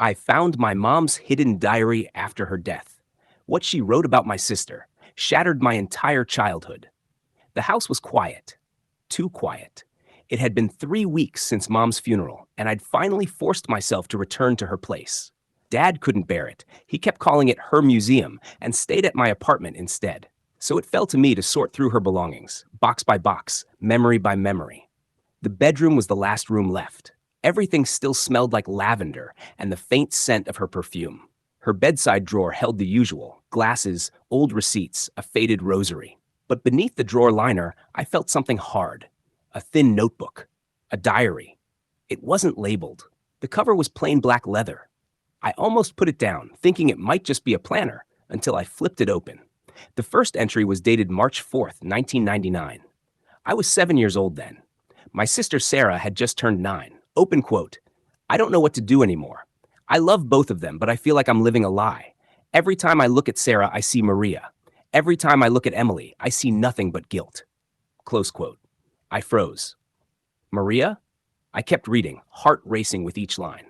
I found my mom's hidden diary after her death. What she wrote about my sister shattered my entire childhood. The house was quiet, too quiet. It had been 3 weeks since Mom's funeral, and I'd finally forced myself to return to her place. Dad couldn't bear it. He kept calling it her museum and stayed at my apartment instead. So it fell to me to sort through her belongings, box by box, memory by memory. The bedroom was the last room left. Everything still smelled like lavender and the faint scent of her perfume. Her bedside drawer held the usual: glasses, old receipts, a faded rosary. But beneath the drawer liner, I felt something hard. A thin notebook. A diary. It wasn't labeled. The cover was plain black leather. I almost put it down, thinking it might just be a planner, until I flipped it open. The first entry was dated March 4th, 1999. I was 7 years old then. My sister Sarah had just turned 9. Open quote. I don't know what to do anymore. I love both of them, but I feel like I'm living a lie. Every time I look at Sarah, I see Maria. Every time I look at Emily, I see nothing but guilt. Close quote. I froze. Maria? I kept reading, heart racing with each line.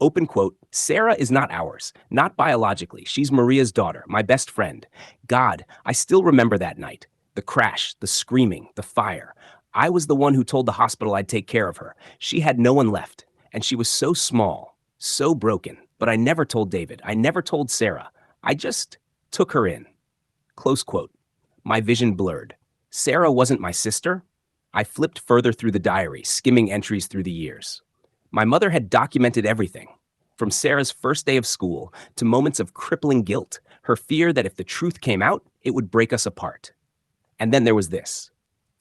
Open quote, Sarah is not ours, not biologically. She's Maria's daughter, my best friend. God, I still remember that night. The crash, the screaming, the fire. I was the one who told the hospital I'd take care of her. She had no one left, and she was so small, so broken. But I never told David. I never told Sarah. I just took her in. Close quote. My vision blurred. Sarah wasn't my sister. I flipped further through the diary, skimming entries through the years. My mother had documented everything, from Sarah's first day of school to moments of crippling guilt, her fear that if the truth came out, it would break us apart. And then there was this.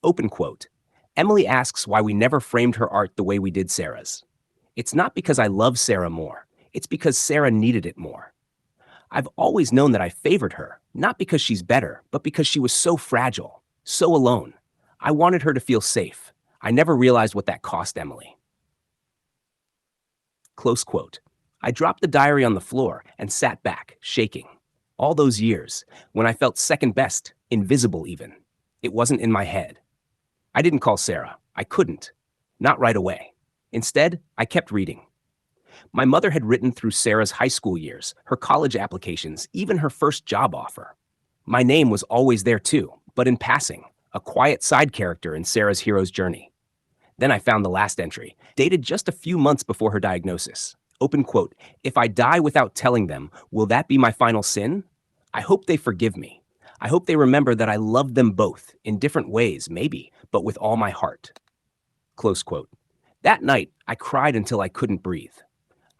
Open quote. Emily asks why we never framed her art the way we did Sarah's. It's not because I love Sarah more. It's because Sarah needed it more. I've always known that I favored her, not because she's better, but because she was so fragile, so alone. I wanted her to feel safe. I never realized what that cost Emily. Close quote. I dropped the diary on the floor and sat back, shaking. All those years, when I felt second best, invisible even. It wasn't in my head. I didn't call Sarah. I couldn't. Not right away. Instead, I kept reading. My mother had written through Sarah's high school years, her college applications, even her first job offer. My name was always there too, but in passing, a quiet side character in Sarah's hero's journey. Then I found the last entry, dated just a few months before her diagnosis. Open quote, if I die without telling them, will that be my final sin? I hope they forgive me. I hope they remember that I loved them both, in different ways, maybe, but with all my heart. Close quote. That night, I cried until I couldn't breathe.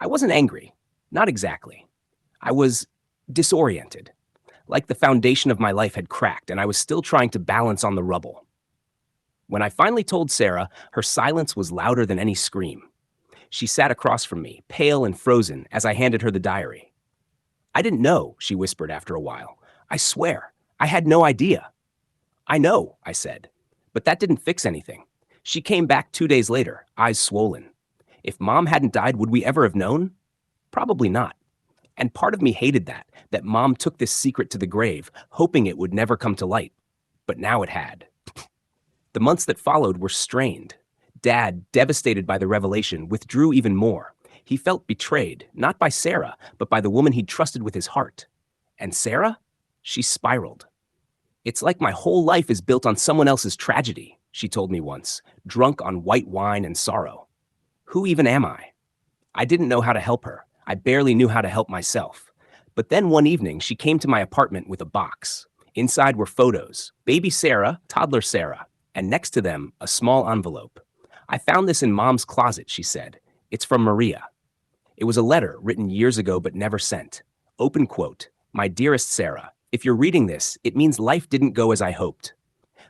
I wasn't angry, not exactly. I was disoriented, like the foundation of my life had cracked and I was still trying to balance on the rubble. When I finally told Sarah, her silence was louder than any scream. She sat across from me, pale and frozen, as I handed her the diary. I didn't know, she whispered after a while. I swear, I had no idea. I know, I said, but that didn't fix anything. She came back 2 days later, eyes swollen. If Mom hadn't died, would we ever have known? Probably not. And part of me hated that Mom took this secret to the grave, hoping it would never come to light. But now it had. The months that followed were strained. Dad, devastated by the revelation, withdrew even more. He felt betrayed, not by Sarah, but by the woman he'd trusted with his heart. And Sarah? She spiraled. It's like my whole life is built on someone else's tragedy, she told me once, drunk on white wine and sorrow. Who even am I? I didn't know how to help her. I barely knew how to help myself. But then one evening, she came to my apartment with a box. Inside were photos, baby Sarah, toddler Sarah, and next to them, a small envelope. I found this in Mom's closet, she said. It's from Maria. It was a letter written years ago but never sent. Open quote, my dearest Sarah, if you're reading this, it means life didn't go as I hoped.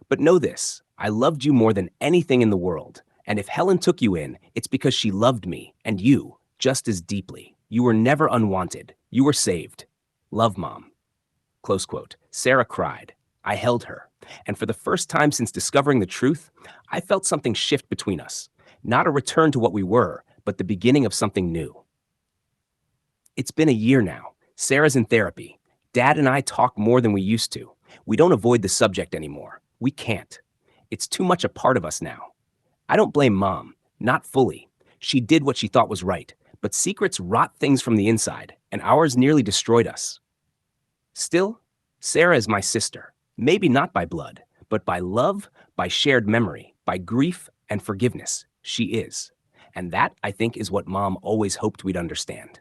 But know this, I loved you more than anything in the world. And if Helen took you in, it's because she loved me and you just as deeply. You were never unwanted. You were saved. Love, Mom. Close quote. Sarah cried. I held her. And for the first time since discovering the truth, I felt something shift between us. Not a return to what we were, but the beginning of something new. It's been a year now. Sarah's in therapy. Dad and I talk more than we used to. We don't avoid the subject anymore. We can't. It's too much a part of us now. I don't blame Mom, not fully. She did what she thought was right, But secrets rot things from the inside, and ours nearly destroyed us. Still, Sarah is my sister, maybe not by blood, but by love, by shared memory, by grief and forgiveness. She is. And that, I think, is what Mom always hoped we'd understand.